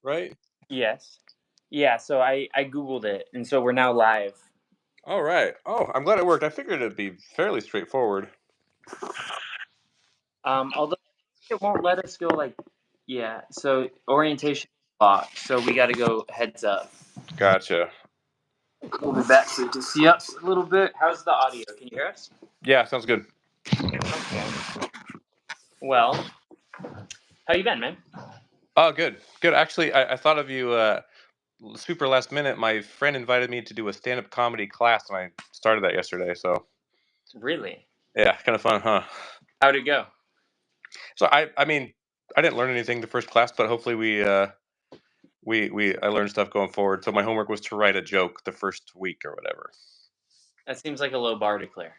right? Yes. Yeah, so I Googled it, and so we're now live. All right. Oh, I'm glad it worked. I figured it'd be fairly straightforward. Although it won't let us go like, yeah, so orientation locked, so we got to go heads up. Gotcha. We'll be back so you can see us a little bit. How's the audio? Can you hear us? Yeah, sounds good. Okay. Well, how you been, man? Oh, good. Good. Actually, I thought of you super last minute. My friend invited me to do a stand-up comedy class, and I started that yesterday. So, Really? yeah, kind of fun, huh? How'd it go? So, I mean, I didn't learn anything the first class, but hopefully I learned stuff going forward. So my homework was to write a joke the first week or whatever. That seems like a low bar to clear.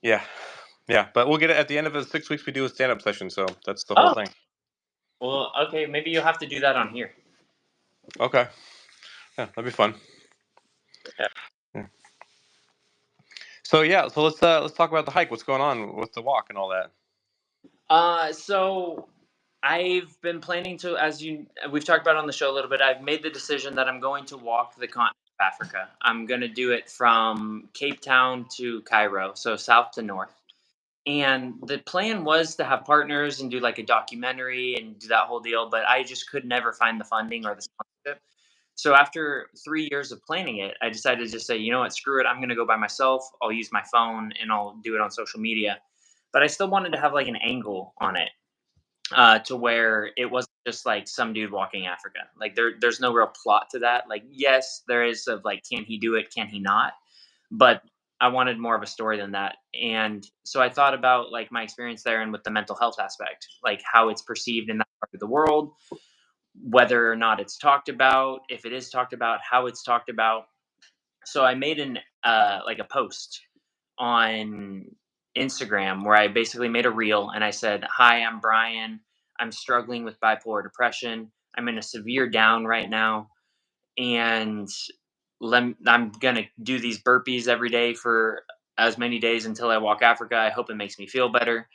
Yeah, yeah. But we'll get it at the end of the 6 weeks. We do a stand-up session, so that's the whole Oh, thing. well, okay, maybe you'll have to do that on here. Okay. Yeah, that'd be fun. Yeah. Yeah. So yeah, so let's talk about the hike. What's going on with the walk and all that? So I've been planning to, as we've talked about on the show a little bit. I've made the decision that I'm going to walk the continent of Africa. I'm going to do it from Cape Town to Cairo, so south to north. And the plan was to have partners and do like a documentary and do that whole deal, but I just could never find the funding or the sponsorship. So after 3 years of planning it, I decided to just say, you know what, screw it. I'm going to go by myself. I'll use my phone and I'll do it on social media. But I still wanted to have like an angle on it, to where it wasn't just like some dude walking Africa. Like there's no real plot to that. Like, yes, there is of like, can he do it? Can he not? But I wanted more of a story than that. And so I thought about like my experience there and with the mental health aspect, like how it's perceived in that part of the world, whether or not it's talked about, if it is talked about, how it's talked about. So I made an like a post on Instagram where I basically made a reel and I said, "Hi, I'm Brian. I'm struggling with bipolar depression. I'm in a severe down right now, and I'm gonna do these burpees every day for as many days until I walk Africa. I hope it makes me feel better."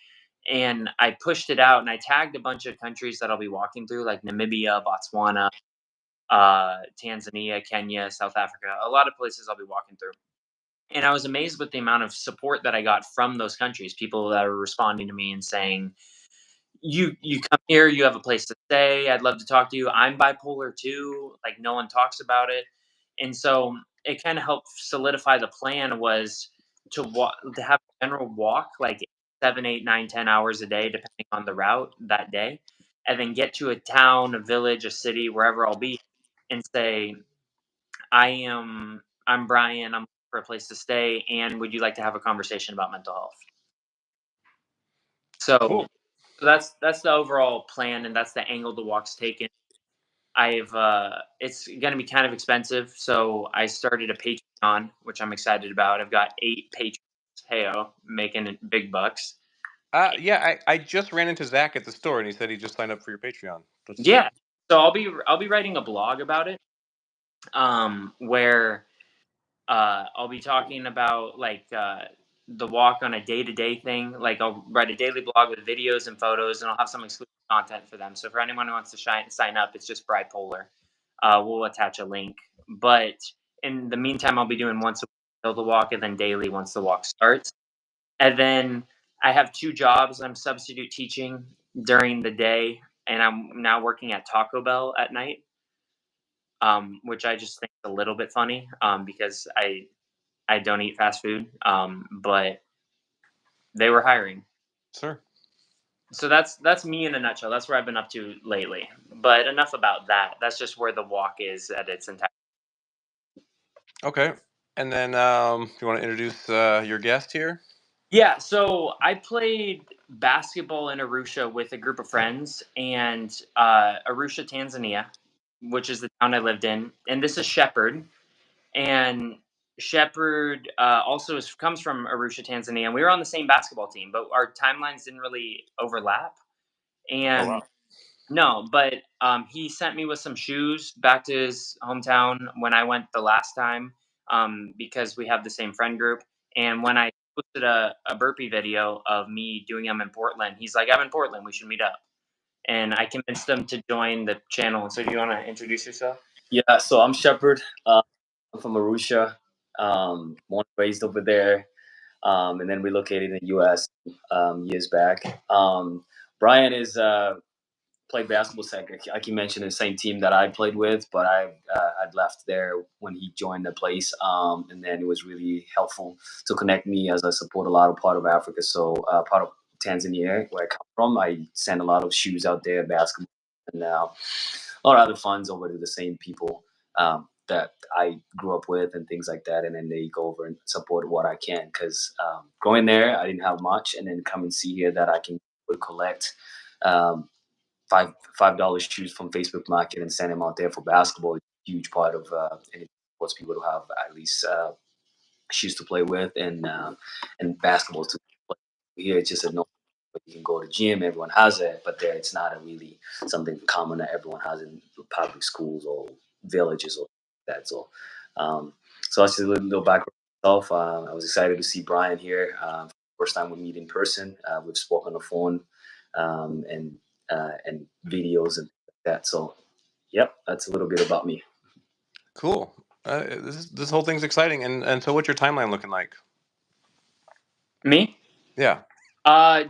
And I pushed it out and I tagged a bunch of countries that I'll be walking through, like Namibia, Botswana, Tanzania, Kenya, South Africa, a lot of places I'll be walking through. And I was amazed with the amount of support that I got from those countries. People that are responding to me and saying, "You come here, you have a place to stay. I'd love to talk to you. I'm bipolar too. Like no one talks about it." And so it kind of helped solidify the plan was to walk, to have a general walk, like 7, 8, 9, 10 hours a day, depending on the route that day, and then get to a town, a village, a city, wherever I'll be, and say, I'm Brian. I'm looking for a place to stay, and would you like to have a conversation about mental health? So, Cool. that's the overall plan, and that's the angle the walk's taken. I've It's going to be kind of expensive, so I started a Patreon, which I'm excited about. I've got 8 patrons, heyo, making it big bucks. Yeah, I just ran into Zach at the store, and he said he just signed up for your Patreon. That's Yeah, so I'll be writing a blog about it, where I'll be talking about like the walk on a day to day thing. Like I'll write a daily blog with videos and photos, and I'll have some exclusive content for them. So for anyone who wants to sign up, it's just bipolar. We'll attach a link. But in the meantime, I'll be doing once a week till the walk, and then daily once the walk starts. And then I have 2 jobs. I'm substitute teaching during the day, and I'm now working at Taco Bell at night. Which I just think is a little bit funny, because I don't eat fast food, but they were hiring. sure. So that's me in a nutshell. That's where I've been up to lately. But enough about that. That's just where the walk is at its entire. Okay. And then you want to introduce your guest here? Yeah. So I played basketball in Arusha with a group of friends, and Arusha, Tanzania, which is the town I lived in, and this is Shepherd. And Shepherd also comes from Arusha, Tanzania, and we were on the same basketball team, but our timelines didn't really overlap. Oh And wow. no, but he sent me with some shoes back to his hometown when I went the last time, because we have the same friend group. And when I posted a burpee video of me doing them in Portland, he's like, "I'm in Portland. We should meet up." and I convinced them to join the channel. So, do you want to introduce yourself? Yeah, so I'm Shepherd. I'm from Arusha, born and raised over there, and then relocated in the U.S. Years back. Brian is played basketball second. Like you mentioned, the same team that I played with, but I'd left there when he joined the place, and then it was really helpful to connect me as I support a lot of part of Africa. So part of Tanzania, where I come from, I send a lot of shoes out there, basketball, and a lot of other funds over to the same people that I grew up with and things like that. And then they go over and support what I can. Because going there, I didn't have much. And then come and see here that I can collect um, $5 shoes from Facebook Market and send them out there for basketball. It's a huge part of any sports people to have at least shoes to play with and basketball to play. Here it's just a no. You can go to gym, everyone has it, but there it's not a really something common that everyone has in public schools or villages or that. So that's just a little background on myself. I was excited to see Brian here. First time we meet in person. We've spoken on the phone and videos and that. So, yep, that's a little bit about me. Cool. This whole thing's exciting. And so, what's your timeline looking like? Me? Yeah.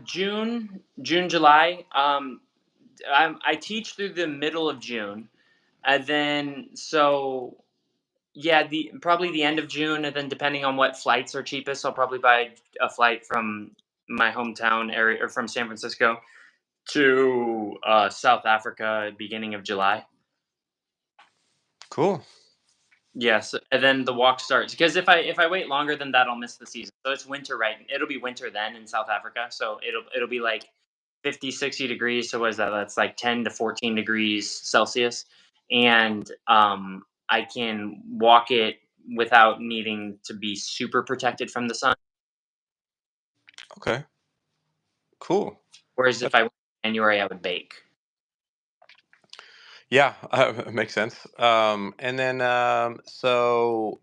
June, July. I teach through the middle of June, and then yeah, probably the end of June, and then depending on what flights are cheapest, I'll probably buy a flight from my hometown area or from San Francisco to South Africa beginning of July. Cool. Yes, and then the walk starts because if I wait longer than that, I'll miss the season. So it's winter, right? It'll be winter then in South Africa. So it'll be like 50, 60 degrees. So what is that? That's like 10 to 14 degrees Celsius, and I can walk it without needing to be super protected from the sun. Okay. Cool. Whereas if I went in January, I would bake. Yeah, it makes sense. And then, so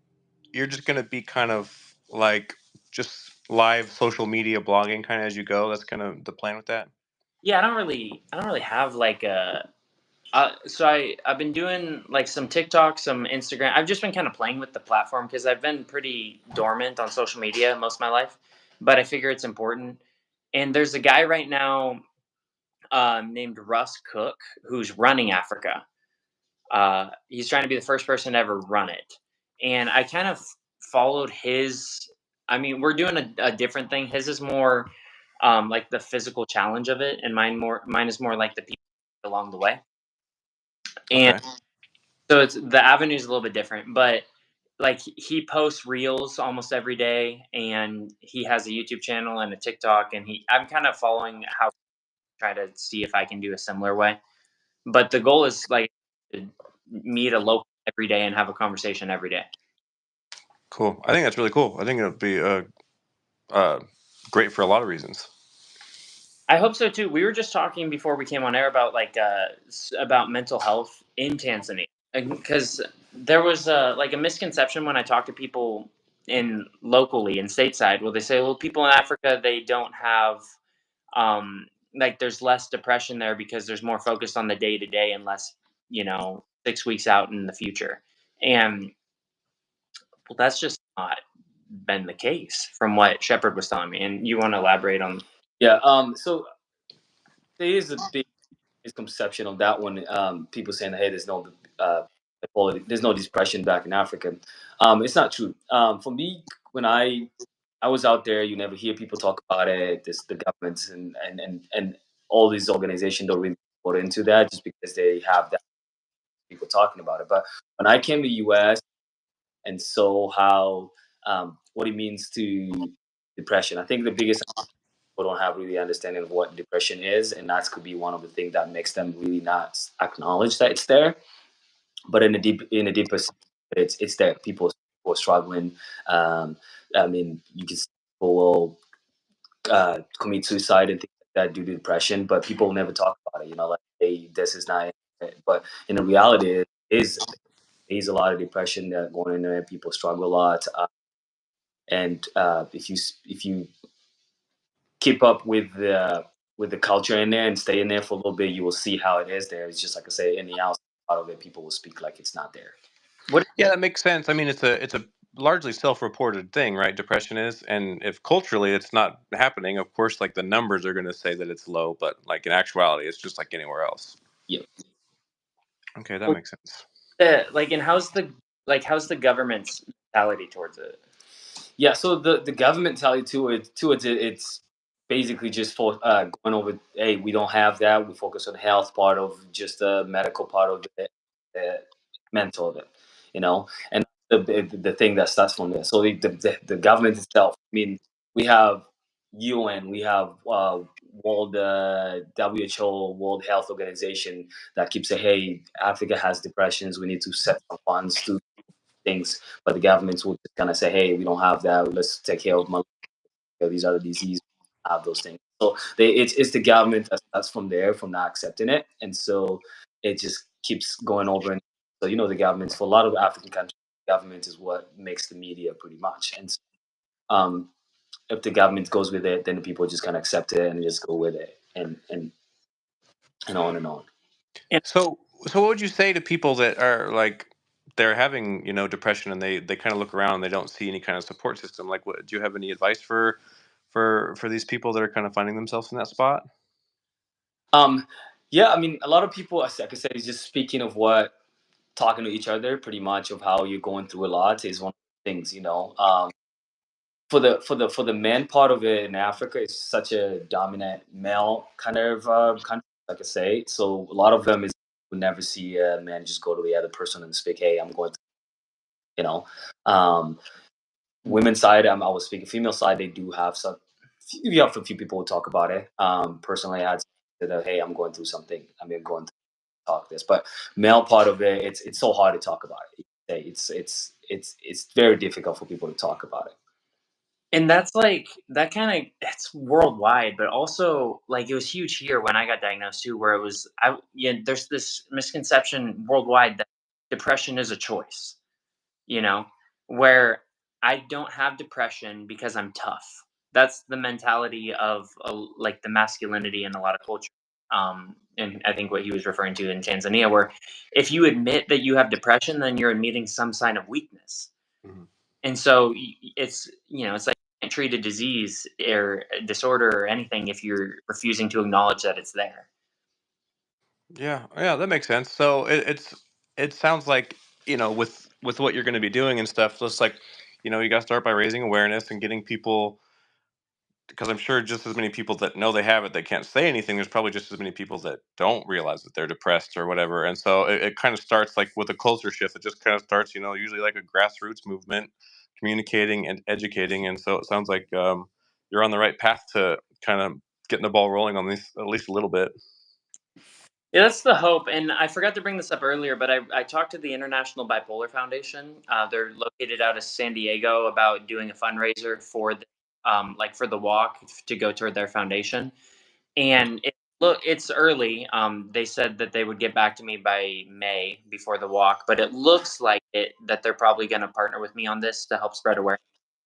you're just gonna be kind of like just live social media blogging kind of as you go. That's kind of the plan with that. Yeah, I don't really have like a. So I've been doing like some TikTok, some Instagram. I've just been kind of playing with the platform because I've been pretty dormant on social media most of my life, but I figure it's important. And there's a guy right now named Russ Cook who's running Africa. He's trying to be the first person to ever run it, and I kind of followed his. I mean, we're doing a different thing. His is more like the physical challenge of it, and mine is more like the people along the way. And Okay. so it's the avenue is a little bit different, but like he posts reels almost every day, and he has a YouTube channel and a TikTok, and I'm kind of following how try to see if I can do a similar way. But the goal is like to meet a local every day and have a conversation every day. Cool. I think that's really cool. I think it'll be uh, great for a lot of reasons. I hope so too. We were just talking before we came on air about like about mental health in Tanzania because there was like a misconception when I talk to people in locally in stateside. Well, they say, well, people in Africa they don't have um, like there's less depression there because there's more focused on the day to day and less 6 weeks out in the future. And well, that's just not been the case from what Shepherd was telling me. And you want to elaborate on? Yeah. So there is a big misconception on that one. People saying, "Hey, uh, there's no depression back in Africa." It's not true. For me, when I was out there, you never hear people talk about it. The governments and all these organizations don't really put into that just because they have that people talking about it. But when I came to US and saw how what it means to depression, I think the biggest people don't have really understanding of what depression is, and that could be one of the things that makes them really not acknowledge that it's there. But in a deeper sense, it's there. People are struggling. Um, I mean, you can see people will commit suicide and things like that due to depression, but people never talk about it. Like, hey, this is not it. But in the reality, there's a lot of depression that going in there. People struggle a lot, and if you keep up with with the culture in there and stay in there for a little bit, you will see how it is there. It's just like I say, in the outside part of it, people will speak like it's not there. What? Yeah, that makes sense. I mean, it's a largely self-reported thing, right? Depression is, and if culturally it's not happening, of course, like the numbers are going to say that it's low, but like in actuality, it's just like anywhere else. Yeah. Okay, that What makes sense. like, and how's the government's mentality towards it? Yeah, so the government tell you it's basically just for going over. Hey, we don't have that. We focus on health part of just the medical part of it, mental of it, and the thing that starts from there. So the government itself. I mean, we have UN, we have World WHO, World Health Organization that keeps saying, hey, Africa has depressions. We need to set some funds to things, but the governments will just kind of say, "Hey, we don't have that. Let's take care of malaria. These other diseases. Have those things." So it's the government that's from there, from not accepting it, and so it just keeps going over. And so the governments for a lot of African countries, government is what makes the media pretty much. And so, if the government goes with it, then the people just kind of accept it and just go with it, and on and on. And So what would you say to people that are like they're having depression and they kind of look around and they don't see any kind of support system? Like, what do you have any advice for these people that are kind of finding themselves in that spot? Um, yeah, I mean, a lot of people, like I said, is just speaking of what talking to each other, pretty much of how you're going through a lot is one of the things. For the men part of it in Africa, it's such a dominant male kind of country, like I say. So a lot of them is would never see a man just go to the other person and speak, "Hey, I'm going to," you know. Um, Women's side, I was speaking. Female side, they do have some. You have a few people who talk about it. Personally, I had said, "Hey, I'm going through something. I'm going to talk this," but male part of it, it's so hard to talk about it. It's very difficult for people to talk about it. that's like that kind of it's worldwide, but also like it was huge here when I got diagnosed too, where it was there's this misconception worldwide that depression is a choice, you know, where I don't have depression because I'm tough. That's the mentality of like the masculinity in a lot of cultures. And I think what he was referring to in Tanzania, where if you admit that you have depression, then you're admitting some sign of weakness. Mhm. And so it's like you can't treat a disease or a disorder or anything if you're refusing to acknowledge that it's there. Yeah, yeah, that makes sense. So it sounds like with what you're going to be doing and stuff, just like you got to start by raising awareness and getting people, because I'm sure just as many people that know they have it, they can't say anything. There's probably just as many people that don't realize that they're depressed or whatever. And so it kind of starts like with a culture shift. It just kind of starts, usually like a grassroots movement, communicating and educating. And so it sounds like you're on the right path to kind of getting the ball rolling on this at least a little bit. Yeah, that's the hope. And I forgot to bring this up earlier, but I talked to the International Bipolar Foundation. They're located out of San Diego about doing a fundraiser for for the walk to go toward their foundation. And it's early. They said that they would get back to me by May before the walk, but it looks like that they're probably going to partner with me on this to help spread awareness.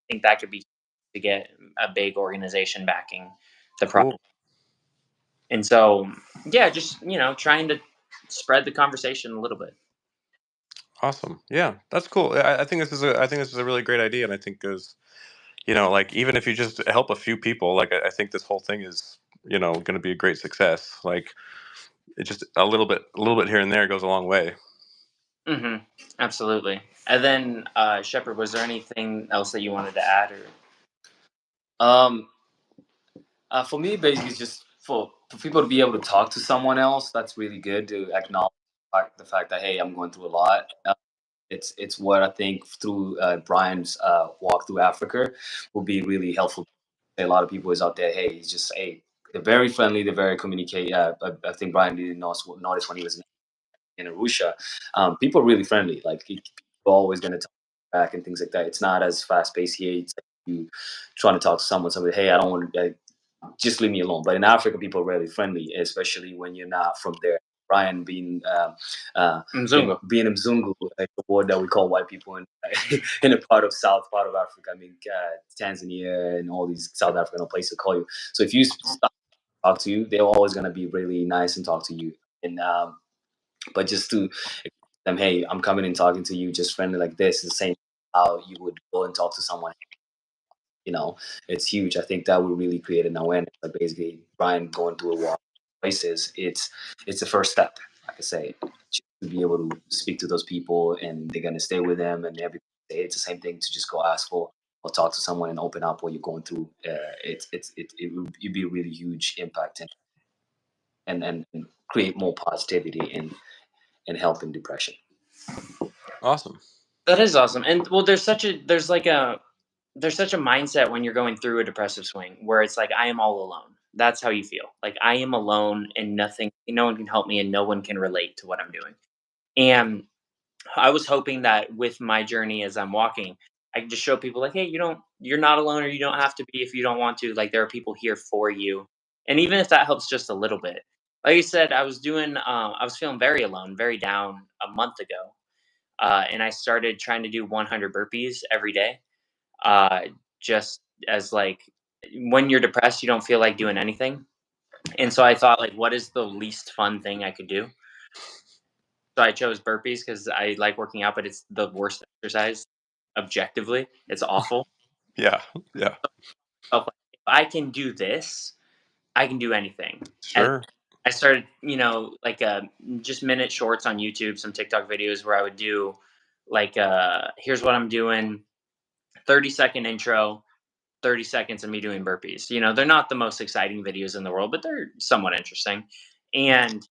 I think that could be to get a big organization backing the project. Cool. And so, yeah, just trying to spread the conversation a little bit. Awesome. Yeah, that's cool. I think this is a really great idea, and I think is like even if you just help a few people, like I think this whole thing is going to be a great success. Like it just a little bit here and there goes a long way. Hmm. Absolutely. And then, Shepard, was there anything else that you wanted to add? Or Um, for me, basically, it's just for people to be able to talk to someone else. That's really good to acknowledge the fact that, hey, I'm going through a lot. It's what I think through Brian's walk through Africa will be really helpful. A lot of people is out there. Hey, he's just hey, they're very friendly. They're very communicate. I think Brian didn't notice when he was in Arusha. People are really friendly. Like people are always going to talk back and things like that. It's not as fast paced here. It's like you trying to talk to someone. Somebody, hey, I don't want to. Just leave me alone. But in Africa, people are really friendly, especially when you're not from there. Brian being Mzungu. being Mzungu, like the word that we call white people in in a part of part of Africa. I mean, Tanzania and all these South African places call you. So if you stop talk to you, they're always gonna be really nice and talk to you. And but just to them, hey, I'm coming and talking to you, just friendly like this, is the same how you would go and talk to someone. It's huge. I think that would really create an awareness. Like basically, Brian going through a walk places, it's the first step. Like I say, to be able to speak to those people, and they're gonna stay with them, and every day it's the same thing to just go ask for or talk to someone and open up what you're going through. It'd be a really huge impact and create more positivity and help in depression. Awesome. That is awesome. And well, there's such a mindset when you're going through a depressive swing where it's like I am all alone. That's how you feel. Like I am alone and no one can help me and no one can relate to what I'm doing. And I was hoping that with my journey as I'm walking, I can just show people like, hey, you're not alone, or you don't have to be if you don't want to. Like there are people here for you. And even if that helps just a little bit. Like I said, I was feeling very alone, very down a month ago. And I started trying to do 100 burpees every day. Just as like when you're depressed, you don't feel like doing anything. And so I thought, like, what is the least fun thing I could do? So I chose burpees because I like working out, but it's the worst exercise. Objectively, it's awful. Yeah. Yeah. So if I can do this, I can do anything. And Sure. I started, like just minute shorts on YouTube, some TikTok videos where I would do like, here's what I'm doing, 30-second intro, 30 seconds of me doing burpees. They're not the most exciting videos in the world, but they're somewhat interesting. And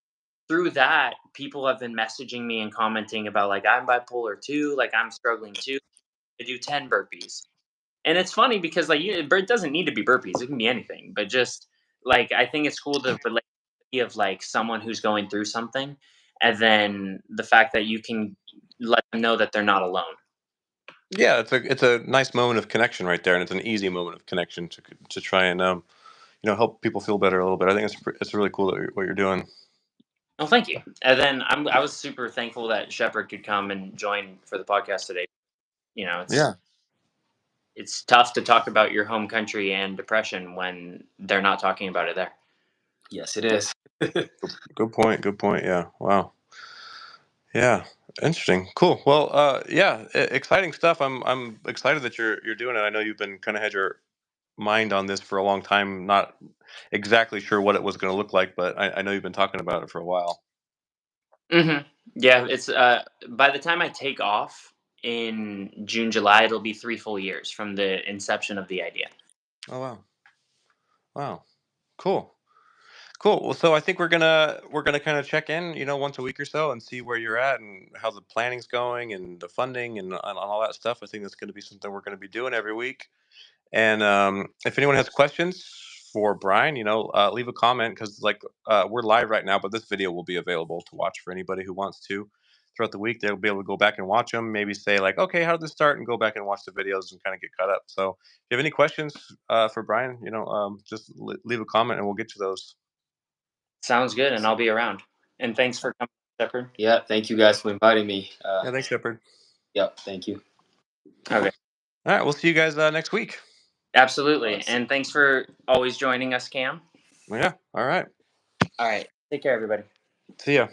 through that, people have been messaging me and commenting about like, I'm bipolar too, like I'm struggling too. I do 10 burpees. And it's funny because like it doesn't need to be burpees, it can be anything. But just like I think it's cool to relate of like someone who's going through something, and then the fact that you can let them know that they're not alone. Yeah, it's a nice moment of connection right there, and it's an easy moment of connection to try and help people feel better a little bit. I think it's really cool what you're doing. Oh, thank you. And then I was super thankful that Shepherd could come and join for the podcast today. Yeah. It's tough to talk about your home country and depression when they're not talking about it there. Yes, it is. Good point. Good point. Yeah. Wow. Yeah. Interesting. Cool. Well, yeah, exciting stuff. I'm excited that you're doing it. I know you've been kind of had your mind on this for a long time. Not exactly sure what it was going to look like, but I know you've been talking about it for a while. Yeah, it's by the time I take off in June, July, it'll be 3 full years from the inception of the idea. Oh wow. Wow. Cool. Cool. Well, so I think we're gonna kind of check in, once a week or so, and see where you're at and how the planning's going and the funding and all that stuff. I think that's going to be something we're going to be doing every week. And if anyone has questions for Brian, leave a comment because like we're live right now, but this video will be available to watch for anybody who wants to throughout the week. They'll be able to go back and watch them. Maybe say like, okay, how did this start, and go back and watch the videos and kind of get caught up. So if you have any questions for Brian, just leave a comment and we'll get to those. Sounds good, and I'll be around. And thanks for coming, Shepherd. Yeah, thank you guys for inviting me. Yeah, thanks, Shepherd. Yep, thank you. Okay. All right, we'll see you guys next week. Absolutely. Awesome. And thanks for always joining us, Cam. Yeah. All right. All right. Take care, everybody. See ya.